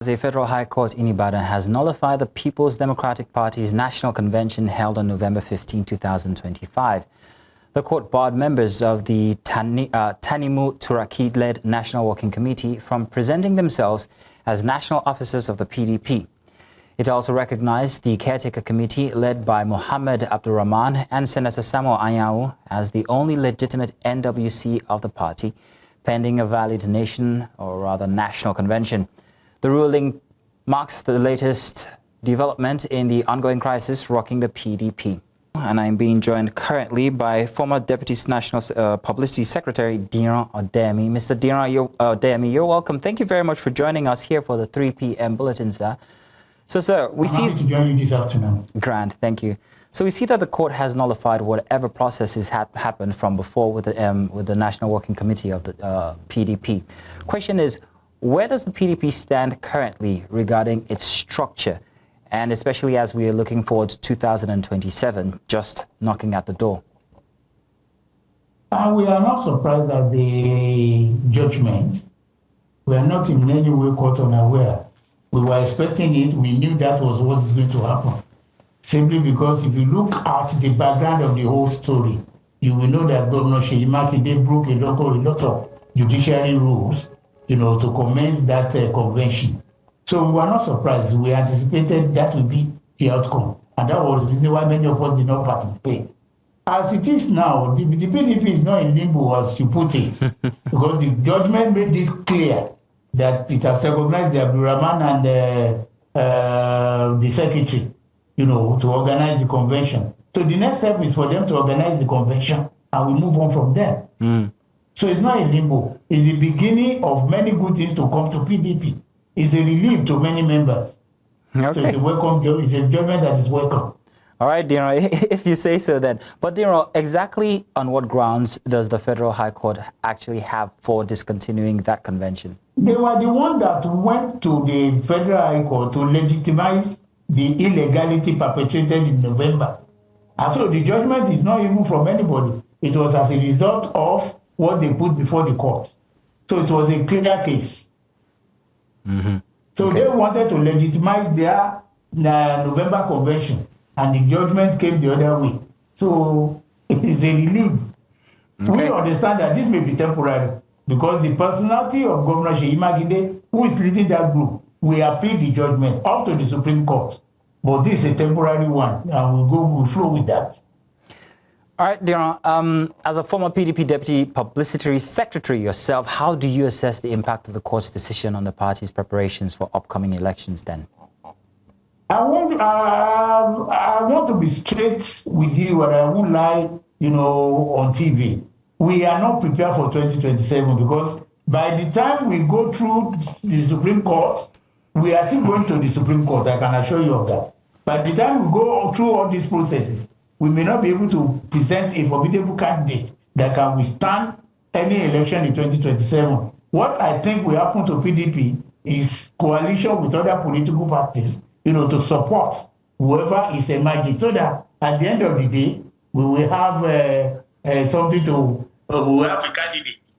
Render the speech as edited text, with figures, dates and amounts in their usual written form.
The Federal High Court in Ibadan has nullified the People's Democratic Party's National Convention held on November 15, 2025. The court barred members of the Tanimu Turaki-led National Working Committee from presenting themselves as national officers of the PDP. It also recognized the caretaker committee led by Mohammed, Abdulrahman and Senator Anyanwu as the only legitimate NWC of the party, pending a valid national convention. The ruling marks the latest development in the ongoing crisis rocking the PDP. And I'm being joined currently by former Deputy National Publicity Secretary Diran Odeyemi. Mr. Diran Odeyemi, you're welcome. Thank you very much for joining us here for the 3 p.m. bulletin, sir. So, sir, we see... I'm happy to join you this afternoon. Grand, thank you. So we see that the court has nullified whatever processes had happened from before with the National Working Committee of the PDP. Question is, where does the PDP stand currently regarding its structure, and especially as we are looking forward to 2027, just knocking at the door? We are not surprised at the judgment. We are not in any way caught unaware. We were expecting it. We knew that was what is going to happen. Simply because if you look at the background of the whole story, you will know that Governor Seyi Makinde broke a lot of judiciary rules, to commence that convention. So we were not surprised. We anticipated that would be the outcome. And that was the reason why many of us did not participate. As it is now, the PDP is not in limbo, as you put it, because the judgment made it clear that it has recognized the Abdulrahman and the secretary, to organize the convention. So the next step is for them to organize the convention, and we move on from there. So it's not a limbo. It's the beginning of many good things to come to PDP. It's a relief to many members. Okay. So it's a welcome job. It's a judgment that is welcome. All right, Diran, if you say so then. But Diran, exactly on what grounds does the Federal High Court actually have for discontinuing that convention? They were the one that went to the Federal High Court to legitimize the illegality perpetrated in November. And so the judgment is not even from anybody. It was as a result of what they put before the court. So it was a clear case. So they wanted to legitimize their November convention, and the judgment came the other way. So it is a relief. We understand that this may be temporary, because the personality of Governor Seyi Makinde, who is leading that group, will appeal the judgment up to the Supreme Court. But this is a temporary one, and we'll flow with that. All right, Diran, as a former PDP Deputy Publicity Secretary yourself, how do you assess the impact of the court's decision on the party's preparations for upcoming elections then? I want to be straight with you, and I won't lie, on TV. We are not prepared for 2027, because by the time we go through the Supreme Court, we are still going to the Supreme Court, I can assure you of that. By the time we go through all these processes, we may not be able to present a formidable candidate that can withstand any election in 2027. What I think will happen to PDP is coalition with other political parties, to support whoever is emerging, so that at the end of the day, we will have something to... we will have a candidate.